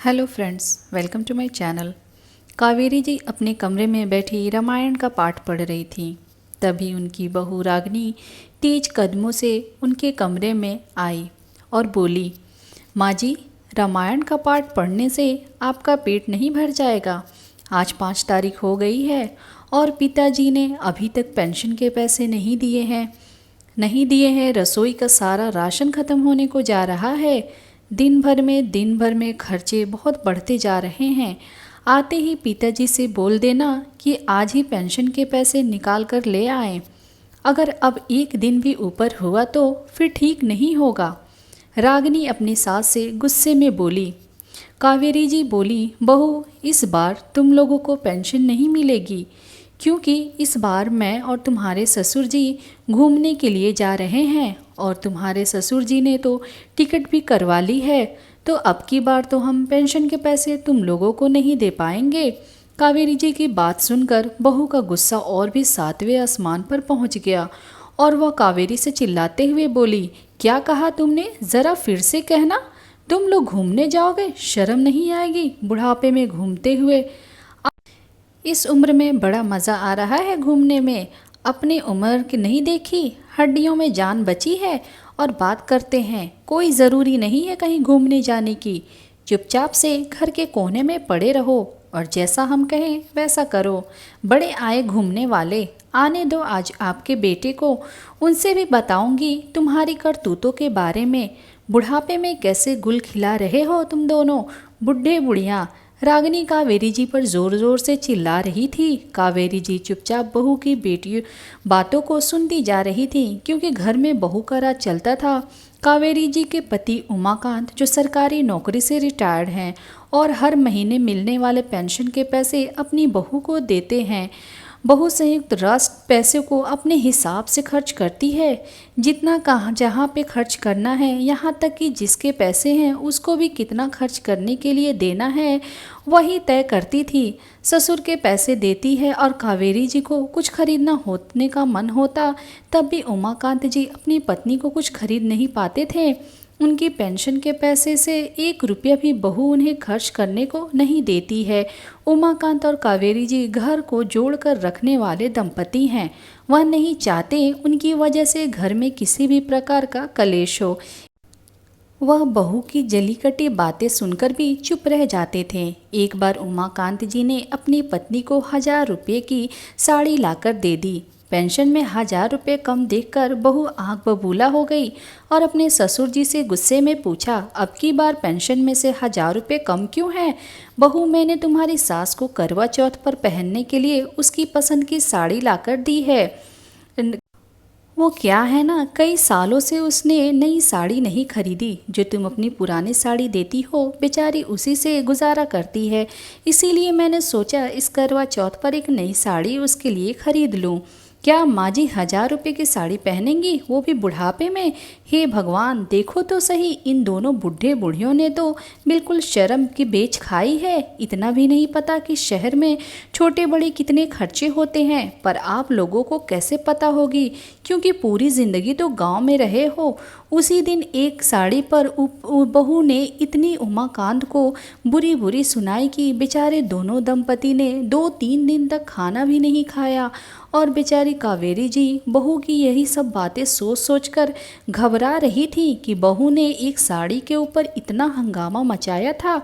Hello friends, welcome to my channel. Kaveri ji अपने कमरे में बैठी रामायण का पाठ पढ़ रही थी। तभी उनकी बहू रागिनी तेज कदमों से उनके कमरे में आई और बोली, माँ जी, रामायण का पाठ पढ़ने से आपका पेट नहीं भर जाएगा। आज 5 तारीख हो गई है और पिताजी ने अभी तक पेंशन के पैसे नहीं दिए हैं। रसोई का सारा राशन ख़त्म होने को जा रहा है। दिन भर में खर्चे बहुत बढ़ते जा रहे हैं। आते ही पिताजी से बोल देना कि आज ही पेंशन के पैसे निकाल कर ले आएं। अगर अब एक दिन भी ऊपर हुआ तो फिर ठीक नहीं होगा। रागिनी अपनी सास से गुस्से में बोली। कावेरी जी बोली, बहू, इस बार तुम लोगों को पेंशन नहीं मिलेगी, क्योंकि इस बार मैं और तुम्हारे ससुर जी घूमने के लिए जा रहे हैं और तुम्हारे ससुर जी ने तो टिकट भी करवा ली है। तो अब की बार तो हम पेंशन के पैसे तुम लोगों को नहीं दे पाएंगे। कावेरी जी की बात सुनकर बहू का गुस्सा और भी 7वें आसमान पर पहुंच गया और वह कावेरी से चिल्लाते हुए बोली, क्या कहा तुमने? ज़रा फिर से कहना। तुम लोग घूमने जाओगे? शर्म नहीं आएगी बुढ़ापे में घूमते हुए? इस उम्र में बड़ा मज़ा आ रहा है घूमने में। अपनी उम्र की नहीं देखी, हड्डियों में जान बची है और बात करते हैं। कोई ज़रूरी नहीं है कहीं घूमने जाने की। चुपचाप से घर के कोने में पड़े रहो और जैसा हम कहें वैसा करो। बड़े आए घूमने वाले, आने दो आज आपके बेटे को। उनसे भी बताऊंगी तुम्हारी करतूतों के बारे में। बुढ़ापे में कैसे गुल खिला रहे हो तुम दोनों, बुढ़े बुढ़िया। रागिनी कावेरी जी पर जोर जोर से चिल्ला रही थी। कावेरी जी चुपचाप बहू की बेटी बातों को सुनती जा रही थी, क्योंकि घर में बहू का राज चलता था। कावेरी जी के पति उमाकांत, जो सरकारी नौकरी से रिटायर्ड हैं और हर महीने मिलने वाले पेंशन के पैसे अपनी बहू को देते हैं। बहू संयुक्त राष्ट्र पैसे को अपने हिसाब से खर्च करती है, जितना कहाँ जहाँ पे खर्च करना है, यहाँ तक कि जिसके पैसे हैं उसको भी कितना खर्च करने के लिए देना है वही तय करती थी। ससुर के पैसे देती है और कावेरी जी को कुछ खरीदना होने का मन होता तब भी उमाकांत जी अपनी पत्नी को कुछ खरीद नहीं पाते थे। उनकी पेंशन के पैसे से 1 रुपया भी बहू उन्हें खर्च करने को नहीं देती है। उमाकांत और कावेरी जी घर को जोड़कर रखने वाले दंपति हैं। वह नहीं चाहते उनकी वजह से घर में किसी भी प्रकार का कलेश हो। वह बहू की जली कटी बातें सुनकर भी चुप रह जाते थे। एक बार उमाकांत जी ने अपनी पत्नी को 1000 रुपये की साड़ी लाकर दे दी। पेंशन में 1000 रुपये कम देखकर बहू आग बबूला हो गई और अपने ससुर जी से गुस्से में पूछा, अब की बार पेंशन में से 1000 रुपये कम क्यों हैं? बहू, मैंने तुम्हारी सास को करवा चौथ पर पहनने के लिए उसकी पसंद की साड़ी लाकर दी है। वो क्या है ना, कई सालों से उसने नई साड़ी नहीं खरीदी। जो तुम अपनी पुरानी साड़ी देती हो, बेचारी उसी से गुजारा करती है। इसीलिए मैंने सोचा इस करवा चौथ पर एक नई साड़ी उसके लिए खरीद लूं। क्या माँ जी 1000 रुपये की साड़ी पहनेंगी, वो भी बुढ़ापे में? हे भगवान, देखो तो सही, इन दोनों बुढ़े बुढ़ियों ने तो बिल्कुल शर्म की बेच खाई है। इतना भी नहीं पता कि शहर में छोटे बड़े कितने खर्चे होते हैं। पर आप लोगों को कैसे पता होगी, क्योंकि पूरी ज़िंदगी तो गांव में रहे हो। उसी दिन एक साड़ी पर बहू ने इतनी उमाकांत को बुरी बुरी सुनाई कि बेचारे दोनों दंपति ने 2-3 दिन तक खाना भी नहीं खाया। और बेचारी कावेरी जी बहू की यही सब बातें सोच सोच कर घबरा रही थी कि बहू ने एक साड़ी के ऊपर इतना हंगामा मचाया था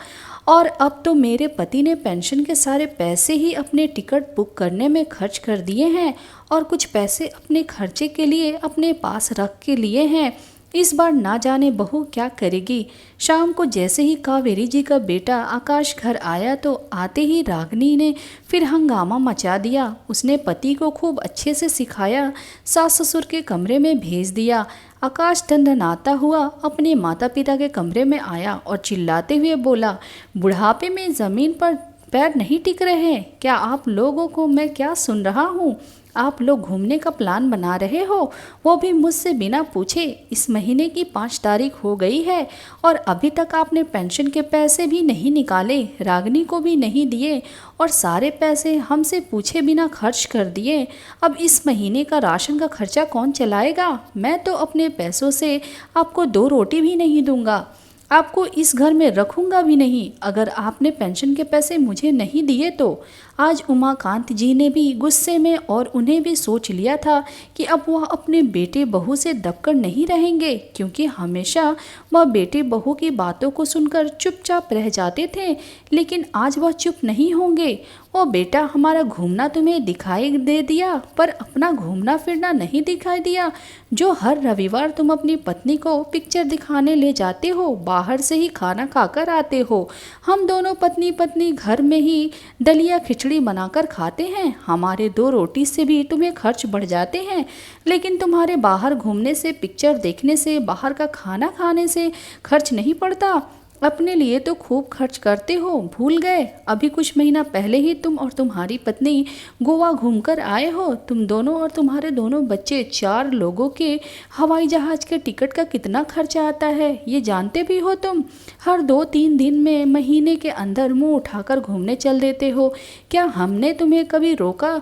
और अब तो मेरे पति ने पेंशन के सारे पैसे ही अपने टिकट बुक करने में खर्च कर दिए हैं और कुछ पैसे अपने खर्चे के लिए अपने पास रख के लिए हैं। इस बार ना जाने बहू क्या करेगी। शाम को जैसे ही कावेरी जी का बेटा आकाश घर आया तो आते ही रागिनी ने फिर हंगामा मचा दिया। उसने पति को खूब अच्छे से सिखाया, सास ससुर के कमरे में भेज दिया। आकाश दंदनाता हुआ अपने माता पिता के कमरे में आया और चिल्लाते हुए बोला, बुढ़ापे में ज़मीन पर पैर नहीं टिक रहे हैं क्या आप लोगों को? मैं क्या सुन रहा हूँ? आप लोग घूमने का प्लान बना रहे हो, वो भी मुझसे बिना पूछे। इस महीने की 5 तारीख हो गई है और अभी तक आपने पेंशन के पैसे भी नहीं निकाले, रागिनी को भी नहीं दिए और सारे पैसे हमसे पूछे बिना खर्च कर दिए। अब इस महीने का राशन का खर्चा कौन चलाएगा? मैं तो अपने पैसों से आपको 2 रोटी भी नहीं दूंगा। आपको इस घर में रखूंगा भी नहीं अगर आपने पेंशन के पैसे मुझे नहीं दिए तो। आज उमाकांत जी ने भी गुस्से में और उन्हें भी सोच लिया था कि अब वह अपने बेटे बहू से दबकर नहीं रहेंगे, क्योंकि हमेशा वह बेटे बहू की बातों को सुनकर चुपचाप रह जाते थे, लेकिन आज वह चुप नहीं होंगे। ओ बेटा, हमारा घूमना तुम्हें दिखाई दे दिया पर अपना घूमना फिरना नहीं दिखाई दिया, जो हर रविवार तुम अपनी पत्नी को पिक्चर दिखाने ले जाते हो, बाहर से ही खाना खाकर आते हो। हम दोनों पत्नी पत्नी घर में ही दलिया खिचड़ी बनाकर खाते हैं, हमारे 2 रोटी से भी तुम्हें खर्च बढ़ जाते हैं, लेकिन तुम्हारे बाहर घूमने से, पिक्चर देखने से, बाहर का खाना खाने से खर्च नहीं पड़ता। अपने लिए तो खूब खर्च करते हो, भूल गए? अभी कुछ महीना पहले ही तुम और तुम्हारी पत्नी गोवा घूमकर आए हो। तुम दोनों और तुम्हारे दोनों बच्चे, 4 लोगों के हवाई जहाज के टिकट का कितना खर्चा आता है ये जानते भी हो तुम। हर 2-3 दिन में, महीने के अंदर मुंह उठाकर घूमने चल देते हो। क्या हमने तुम्हें कभी रोका?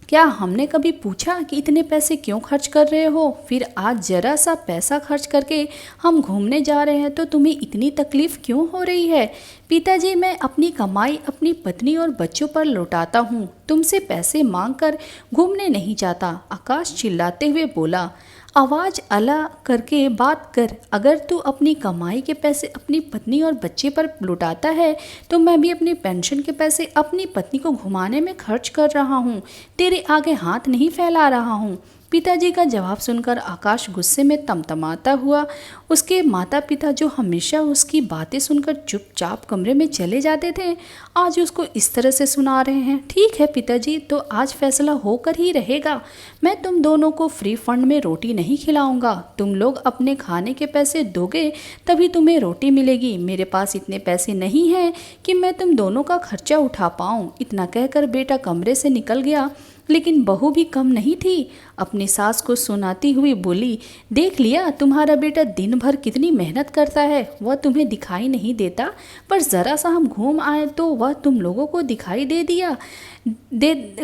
क्या हमने कभी पूछा कि इतने पैसे क्यों खर्च कर रहे हो? फिर आज जरा सा पैसा खर्च करके हम घूमने जा रहे हैं तो तुम्हें इतनी तकलीफ क्यों हो रही है? पिताजी, मैं अपनी कमाई अपनी पत्नी और बच्चों पर लौटाता हूँ, तुमसे पैसे मांगकर घूमने नहीं जाता। आकाश चिल्लाते हुए बोला। आवाज़ अला करके बात कर, अगर तू अपनी कमाई के पैसे अपनी पत्नी और बच्चे पर लुटाता है तो मैं भी अपनी पेंशन के पैसे अपनी पत्नी को घुमाने में खर्च कर रहा हूँ, तेरे आगे हाथ नहीं फैला रहा हूँ। पिताजी का जवाब सुनकर आकाश गुस्से में तमतमाता हुआ, उसके माता पिता जो हमेशा उसकी बातें सुनकर चुपचाप कमरे में चले जाते थे, आज उसको इस तरह से सुना रहे हैं। ठीक है पिताजी, तो आज फैसला होकर ही रहेगा। मैं तुम दोनों को फ्री फंड में रोटी नहीं खिलाऊंगा। तुम लोग अपने खाने के पैसे दोगे तभी तुम्हें रोटी मिलेगी। मेरे पास इतने पैसे नहीं हैं कि मैं तुम दोनों का खर्चा उठा पाऊँ। इतना कहकर बेटा कमरे से निकल गया, लेकिन बहू भी कम नहीं थी। अपनी सास को सुनाती हुई बोली, देख लिया तुम्हारा बेटा दिन भर कितनी मेहनत करता है, वह तुम्हें दिखाई नहीं देता, पर ज़रा सा हम घूम आए तो वह तुम लोगों को दिखाई दे दिया।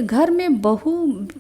घर में बहू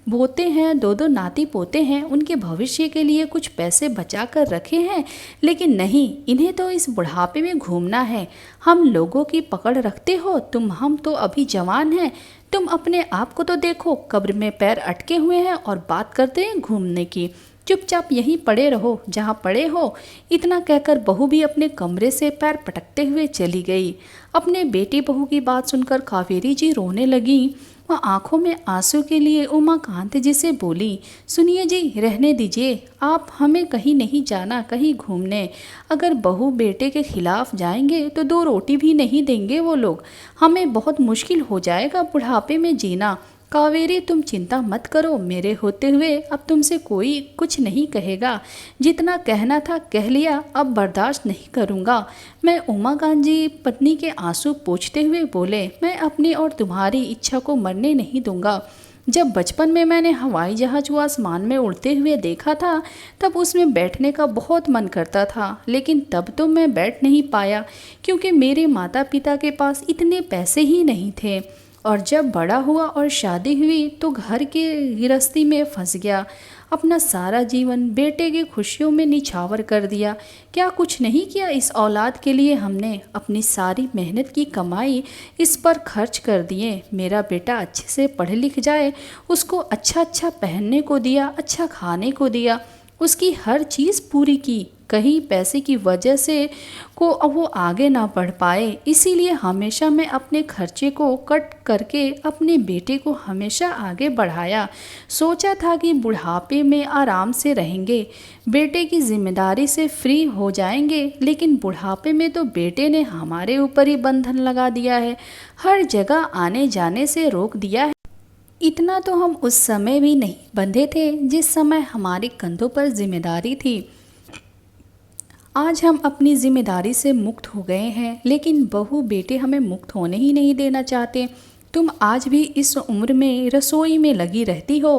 बोते हैं, 2-2 नाती पोते हैं, उनके भविष्य के लिए कुछ पैसे बचा कर रखे हैं, लेकिन नहीं, इन्हें तो इस बुढ़ापे में घूमना है। हम लोगों की पकड़ रखते हो तुम, हम तो अभी जवान हैं। तुम अपने आप को तो देखो, कब्र में पैर अटके हुए हैं और बात करते हैं घूमने की। चुपचाप यहीं पड़े रहो जहाँ पड़े हो। इतना कहकर बहू भी अपने कमरे से पैर पटकते हुए चली गई। अपने बेटी बहू की बात सुनकर कावेरी जी रोने लगी। वह आंखों में आंसू के लिए उमाकांत जी से बोली, सुनिए जी, रहने दीजिए, आप हमें कहीं नहीं जाना, कहीं घूमने। अगर बहू बेटे के खिलाफ जाएंगे तो 2 रोटी भी नहीं देंगे वो लोग, हमें बहुत मुश्किल हो जाएगा बुढ़ापे में जीना। कावेरी, तुम चिंता मत करो, मेरे होते हुए अब तुमसे कोई कुछ नहीं कहेगा। जितना कहना था कह लिया, अब बर्दाश्त नहीं करूँगा मैं। उमाकांत जी पत्नी के आंसू पोंछते हुए बोले, मैं अपनी और तुम्हारी इच्छा को मरने नहीं दूंगा। जब बचपन में मैंने हवाई जहाज को आसमान में उड़ते हुए देखा था तब उसमें बैठने का बहुत मन करता था, लेकिन तब तो मैं बैठ नहीं पाया क्योंकि मेरे माता पिता के पास इतने पैसे ही नहीं थे। और जब बड़ा हुआ और शादी हुई तो घर के गृहस्थी में फंस गया। अपना सारा जीवन बेटे की खुशियों में निछावर कर दिया। क्या कुछ नहीं किया इस औलाद के लिए हमने? अपनी सारी मेहनत की कमाई इस पर खर्च कर दिए। मेरा बेटा अच्छे से पढ़ लिख जाए, उसको अच्छा अच्छा पहनने को दिया, अच्छा खाने को दिया, उसकी हर चीज़ पूरी की। कहीं पैसे की वजह से को वो आगे ना बढ़ पाए, इसीलिए हमेशा मैं अपने खर्चे को कट करके अपने बेटे को हमेशा आगे बढ़ाया। सोचा था कि बुढ़ापे में आराम से रहेंगे, बेटे की जिम्मेदारी से फ्री हो जाएंगे, लेकिन बुढ़ापे में तो बेटे ने हमारे ऊपर ही बंधन लगा दिया है, हर जगह आने जाने से रोक दिया है। इतना तो हम उस समय भी नहीं बंधे थे जिस समय हमारे कंधों पर जिम्मेदारी थी। आज हम अपनी जिम्मेदारी से मुक्त हो गए हैं, लेकिन बहू बेटे हमें मुक्त होने ही नहीं देना चाहते। तुम आज भी इस उम्र में रसोई में लगी रहती हो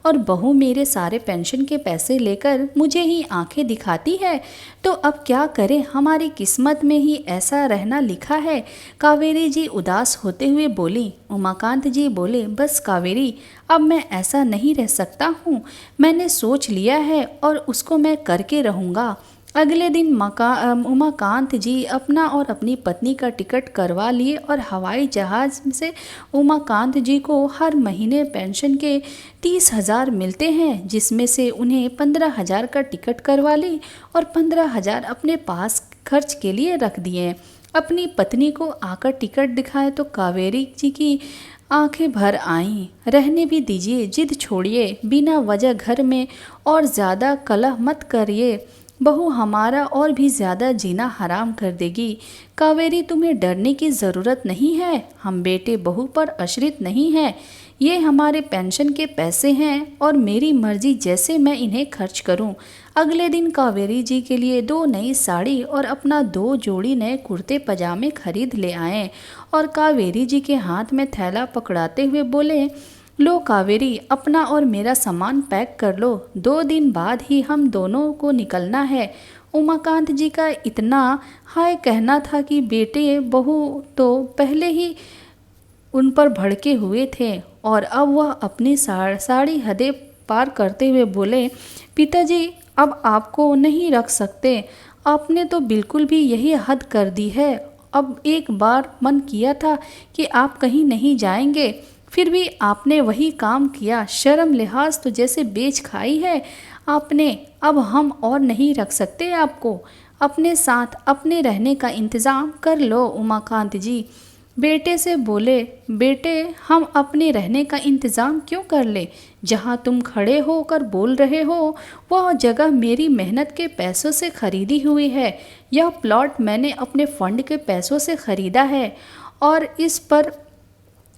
और बहू मेरे सारे पेंशन के पैसे लेकर मुझे ही आंखें दिखाती है। तो अब क्या करें, हमारी किस्मत में ही ऐसा रहना लिखा है। कावेरी जी उदास होते हुए बोली। उमाकांत जी बोले, बस कावेरी, अब मैं ऐसा नहीं रह सकता हूँ। मैंने सोच लिया है और उसको मैं करके रहूँगा। अगले दिन उमाकांत जी अपना और अपनी पत्नी का टिकट करवा लिए और हवाई जहाज़ से उमाकांत जी को हर महीने पेंशन के 30,000 मिलते हैं, जिसमें से उन्हें 15,000 का टिकट करवा ली और 15,000 अपने पास खर्च के लिए रख दिए। अपनी पत्नी को आकर टिकट दिखाए तो कावेरी जी की आंखें भर आईं। रहने भी दीजिए, जिद छोड़िए, बिना वजह घर में और ज़्यादा कलह मत करिए, बहू हमारा और भी ज़्यादा जीना हराम कर देगी। कावेरी, तुम्हें डरने की ज़रूरत नहीं है, हम बेटे बहू पर आश्रित नहीं हैं। ये हमारे पेंशन के पैसे हैं और मेरी मर्जी जैसे मैं इन्हें खर्च करूं। अगले दिन कावेरी जी के लिए 2 नई साड़ी और अपना 2 जोड़ी नए कुर्ते पजामे खरीद ले आए और कावेरी जी के हाथ में थैला पकड़ाते हुए बोले, लो कावेरी, अपना और मेरा सामान पैक कर लो, 2 दिन बाद ही हम दोनों को निकलना है। उमाकांत जी का इतना हाय कहना था कि बेटे बहू तो पहले ही उन पर भड़के हुए थे और अब वह अपनी सारी हदें पार करते हुए बोले, पिताजी अब आपको नहीं रख सकते, आपने तो बिल्कुल भी यही हद कर दी है। अब एक बार मन किया था कि आप कहीं नहीं जाएंगे, फिर भी आपने वही काम किया। शर्म लिहाज तो जैसे बेच खाई है आपने। अब हम और नहीं रख सकते आपको। अपने साथ अपने रहने का इंतज़ाम कर लो। उमाकांत जी बेटे से बोले, बेटे हम अपने रहने का इंतज़ाम क्यों कर ले? जहाँ तुम खड़े होकर बोल रहे हो वह जगह मेरी मेहनत के पैसों से खरीदी हुई है। यह प्लॉट मैंने अपने फंड के पैसों से खरीदा है और इस पर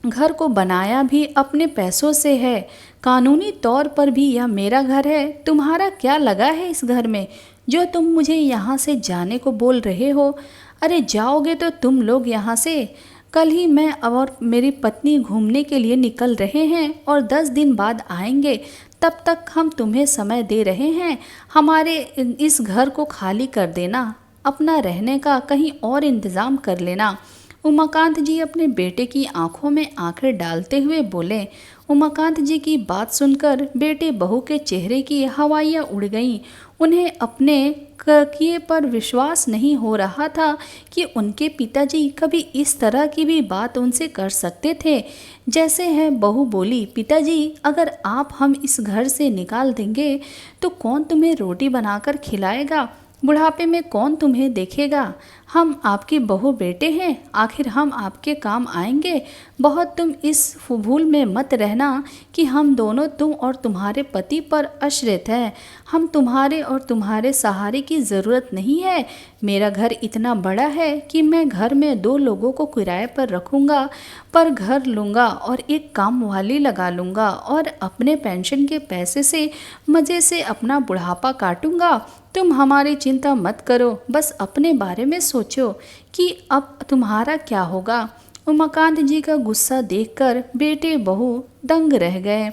घर को बनाया भी अपने पैसों से है। कानूनी तौर पर भी यह मेरा घर है। तुम्हारा क्या लगा है इस घर में जो तुम मुझे यहाँ से जाने को बोल रहे हो? अरे जाओगे तो तुम लोग यहाँ से। कल ही मैं और मेरी पत्नी घूमने के लिए निकल रहे हैं और 10 दिन बाद आएंगे। तब तक हम तुम्हें समय दे रहे हैं। हमारे इस घर को खाली कर देना, अपना रहने का कहीं और इंतज़ाम कर लेना। उमाकांत जी अपने बेटे की आंखों में आंखें डालते हुए बोले। उमाकांत जी की बात सुनकर बेटे बहू के चेहरे की हवाइयाँ उड़ गईं। उन्हें अपने किए पर विश्वास नहीं हो रहा था कि उनके पिताजी कभी इस तरह की भी बात उनसे कर सकते थे। जैसे है बहू बोली, पिताजी अगर आप हम इस घर से निकाल देंगे तो कौन तुम्हें रोटी बनाकर खिलाएगा? बुढ़ापे में कौन तुम्हें देखेगा? हम आपके बहू बेटे हैं, आखिर हम आपके काम आएंगे। बहुत तुम इस भूल में मत रहना कि हम दोनों तुम और तुम्हारे पति पर आश्रित हैं। हम तुम्हारे और तुम्हारे सहारे की ज़रूरत नहीं है। मेरा घर इतना बड़ा है कि मैं घर में 2 लोगों को किराए पर रखूँगा, पर घर लूँगा और एक काम वाली लगा लूँगा और अपने पेंशन के पैसे से मज़े से अपना बुढ़ापा काटूँगा। तुम हमारी चिंता मत करो, बस अपने बारे में सोचो कि अब तुम्हारा क्या होगा। उमाकांत जी का गुस्सा देखकर बेटे बहू दंग रह गए।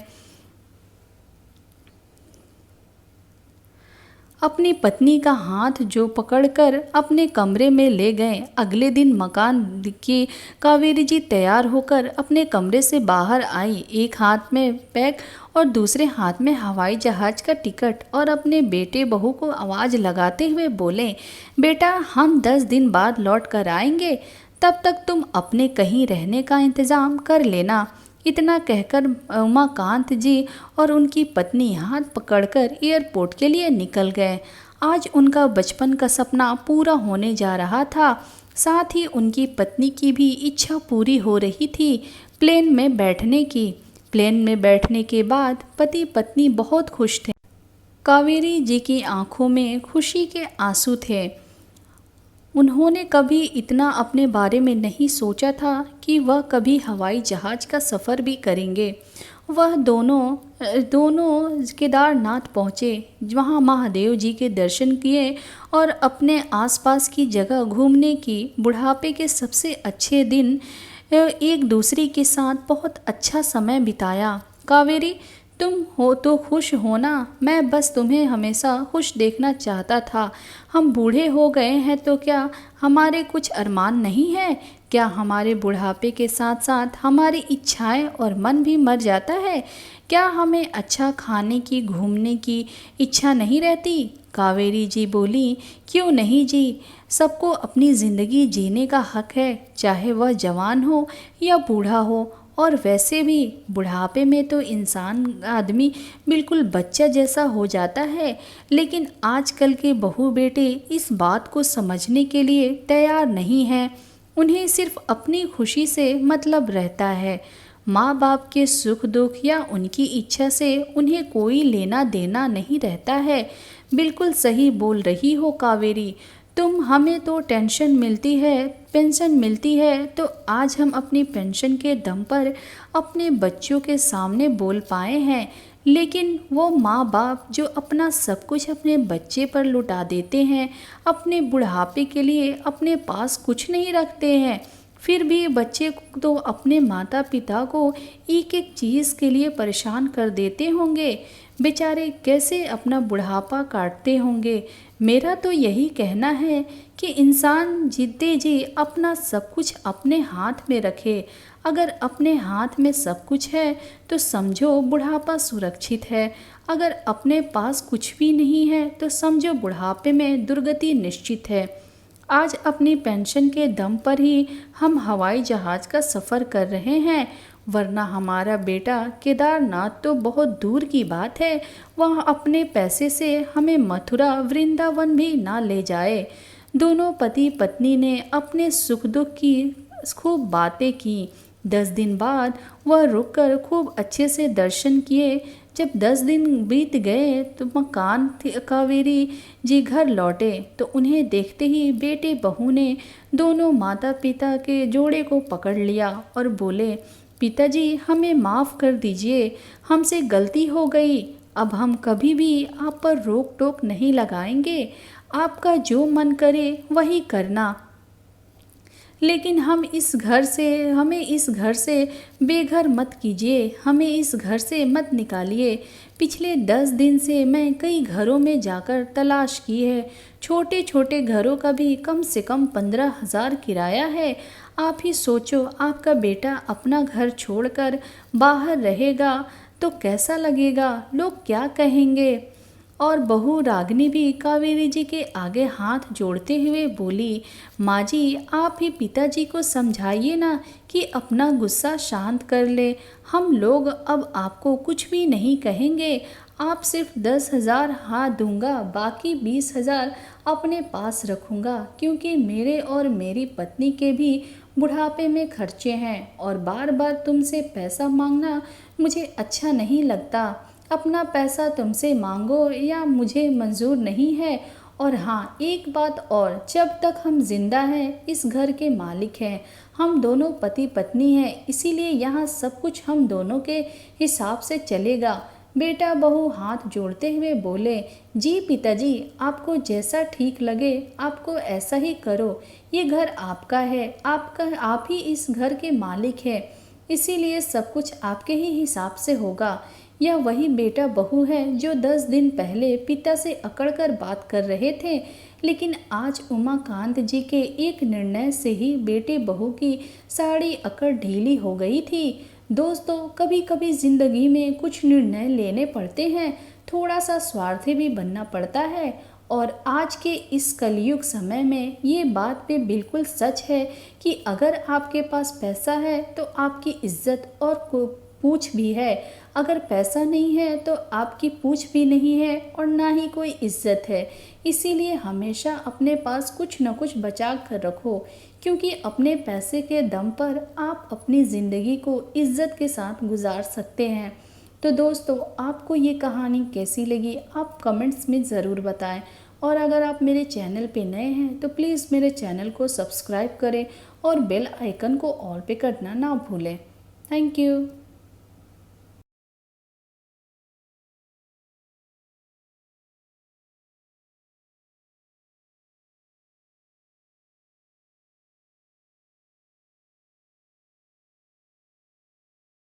अपनी पत्नी का हाथ जो पकड़कर अपने कमरे में ले गए। अगले दिन मकान की कावेरी जी तैयार होकर अपने कमरे से बाहर आई, एक हाथ में बैग और दूसरे हाथ में हवाई जहाज का टिकट, और अपने बेटे बहू को आवाज़ लगाते हुए बोले, बेटा हम 10 दिन बाद लौट कर आएंगे, तब तक तुम अपने कहीं रहने का इंतज़ाम कर लेना। इतना कहकर उमाकांत जी और उनकी पत्नी हाथ पकड़कर एयरपोर्ट के लिए निकल गए। आज उनका बचपन का सपना पूरा होने जा रहा था। साथ ही उनकी पत्नी की भी इच्छा पूरी हो रही थी प्लेन में बैठने की। प्लेन में बैठने के बाद पति पत्नी बहुत खुश थे। कावेरी जी की आंखों में खुशी के आंसू थे। उन्होंने कभी इतना अपने बारे में नहीं सोचा था कि वह कभी हवाई जहाज़ का सफ़र भी करेंगे। वह दोनों केदारनाथ पहुँचे, वहाँ महादेव जी के दर्शन किए और अपने आसपास की जगह घूमने की बुढ़ापे के सबसे अच्छे दिन एक दूसरे के साथ बहुत अच्छा समय बिताया। कावेरी तुम हो तो खुश होना, मैं बस तुम्हें हमेशा खुश देखना चाहता था। हम बूढ़े हो गए हैं तो क्या हमारे कुछ अरमान नहीं हैं? क्या हमारे बुढ़ापे के साथ साथ हमारी इच्छाएं और मन भी मर जाता है? क्या हमें अच्छा खाने की, घूमने की इच्छा नहीं रहती? कावेरी जी बोली, क्यों नहीं जी, सबको अपनी ज़िंदगी जीने का हक है, चाहे वह जवान हो या बूढ़ा हो। और वैसे भी बुढ़ापे में तो इंसान आदमी बिल्कुल बच्चा जैसा हो जाता है। लेकिन आजकल के बहू बेटे इस बात को समझने के लिए तैयार नहीं हैं। उन्हें सिर्फ अपनी खुशी से मतलब रहता है। माँ बाप के सुख दुख या उनकी इच्छा से उन्हें कोई लेना देना नहीं रहता है। बिल्कुल सही बोल रही हो कावेरी तुम। हमें तो टेंशन मिलती है, पेंशन मिलती है, तो आज हम अपनी पेंशन के दम पर अपने बच्चों के सामने बोल पाए हैं। लेकिन वो माँ बाप जो अपना सब कुछ अपने बच्चे पर लुटा देते हैं, अपने बुढ़ापे के लिए अपने पास कुछ नहीं रखते हैं, फिर भी बच्चे तो अपने माता पिता को एक एक चीज़ के लिए परेशान कर देते होंगे। बेचारे कैसे अपना बुढ़ापा काटते होंगे। मेरा तो यही कहना है कि इंसान जीते जी अपना सब कुछ अपने हाथ में रखे। अगर अपने हाथ में सब कुछ है तो समझो बुढ़ापा सुरक्षित है। अगर अपने पास कुछ भी नहीं है तो समझो बुढ़ापे में दुर्गति निश्चित है। आज अपनी पेंशन के दम पर ही हम हवाई जहाज़ का सफ़र कर रहे हैं, वरना हमारा बेटा केदारनाथ तो बहुत दूर की बात है, वह अपने पैसे से हमें मथुरा वृंदावन भी ना ले जाए। दोनों पति पत्नी ने अपने सुख दुख की खूब बातें की। 10 दिन बाद वह रुककर खूब अच्छे से दर्शन किए। जब 10 दिन बीत गए तो मकान कावेरी जी घर लौटे तो उन्हें देखते ही बेटे बहू ने दोनों माता पिता के जोड़े को पकड़ लिया और बोले, पिताजी हमें माफ़ कर दीजिए, हमसे गलती हो गई। अब हम कभी भी आप पर रोक टोक नहीं लगाएंगे, आपका जो मन करे वही करना। लेकिन हमें इस घर से बेघर मत कीजिए, हमें इस घर से मत निकालिए। पिछले 10 दिन से मैं कई घरों में जाकर तलाश की है। छोटे छोटे घरों का भी कम से कम 15,000 किराया है। आप ही सोचो, आपका बेटा अपना घर छोड़कर बाहर रहेगा तो कैसा लगेगा, लोग क्या कहेंगे। और बहू रागिनी भी कावेरी जी के आगे हाथ जोड़ते हुए बोली, माँ जी आप ही पिताजी को समझाइए ना कि अपना गुस्सा शांत कर ले। हम लोग अब आपको कुछ भी नहीं कहेंगे, आप सिर्फ 10,000 हाथ दूंगा, बाकी 20,000 अपने पास रखूंगा, क्योंकि मेरे और मेरी पत्नी के भी बुढ़ापे में खर्चे हैं और बार बार तुमसे पैसा मांगना मुझे अच्छा नहीं लगता। अपना पैसा तुमसे मांगो या मुझे मंजूर नहीं है। और हाँ, एक बात और, जब तक हम जिंदा हैं इस घर के मालिक हैं, हम दोनों पति पत्नी हैं, इसीलिए यहाँ सब कुछ हम दोनों के हिसाब से चलेगा। बेटा बहू हाथ जोड़ते हुए बोले, जी पिताजी आपको जैसा ठीक लगे आपको ऐसा ही करो। ये घर आपका है, आप ही इस घर के मालिक हैं, इसीलिए सब कुछ आपके ही हिसाब से होगा। यह वही बेटा बहू है जो 10 दिन पहले पिता से अकड़कर बात कर रहे थे, लेकिन आज उमाकांत जी के एक निर्णय से ही बेटे बहू की सारी अकड़ ढीली हो गई थी। दोस्तों, कभी कभी ज़िंदगी में कुछ निर्णय लेने पड़ते हैं, थोड़ा सा स्वार्थी भी बनना पड़ता है। और आज के इस कलयुग समय में ये बात पे बिल्कुल सच है कि अगर आपके पास पैसा है तो आपकी इज्जत और पूछ भी है, अगर पैसा नहीं है तो आपकी पूछ भी नहीं है और ना ही कोई इज्जत है। इसीलिए हमेशा अपने पास कुछ न कुछ बचा कर रखो, क्योंकि अपने पैसे के दम पर आप अपनी ज़िंदगी को इज्जत के साथ गुजार सकते हैं। तो दोस्तों, आपको ये कहानी कैसी लगी आप कमेंट्स में ज़रूर बताएं। और अगर आप मेरे चैनल पे नए हैं तो प्लीज़ मेरे चैनल को सब्सक्राइब करें और बेल आइकन को ऑल पे करना ना भूलें। Thank you.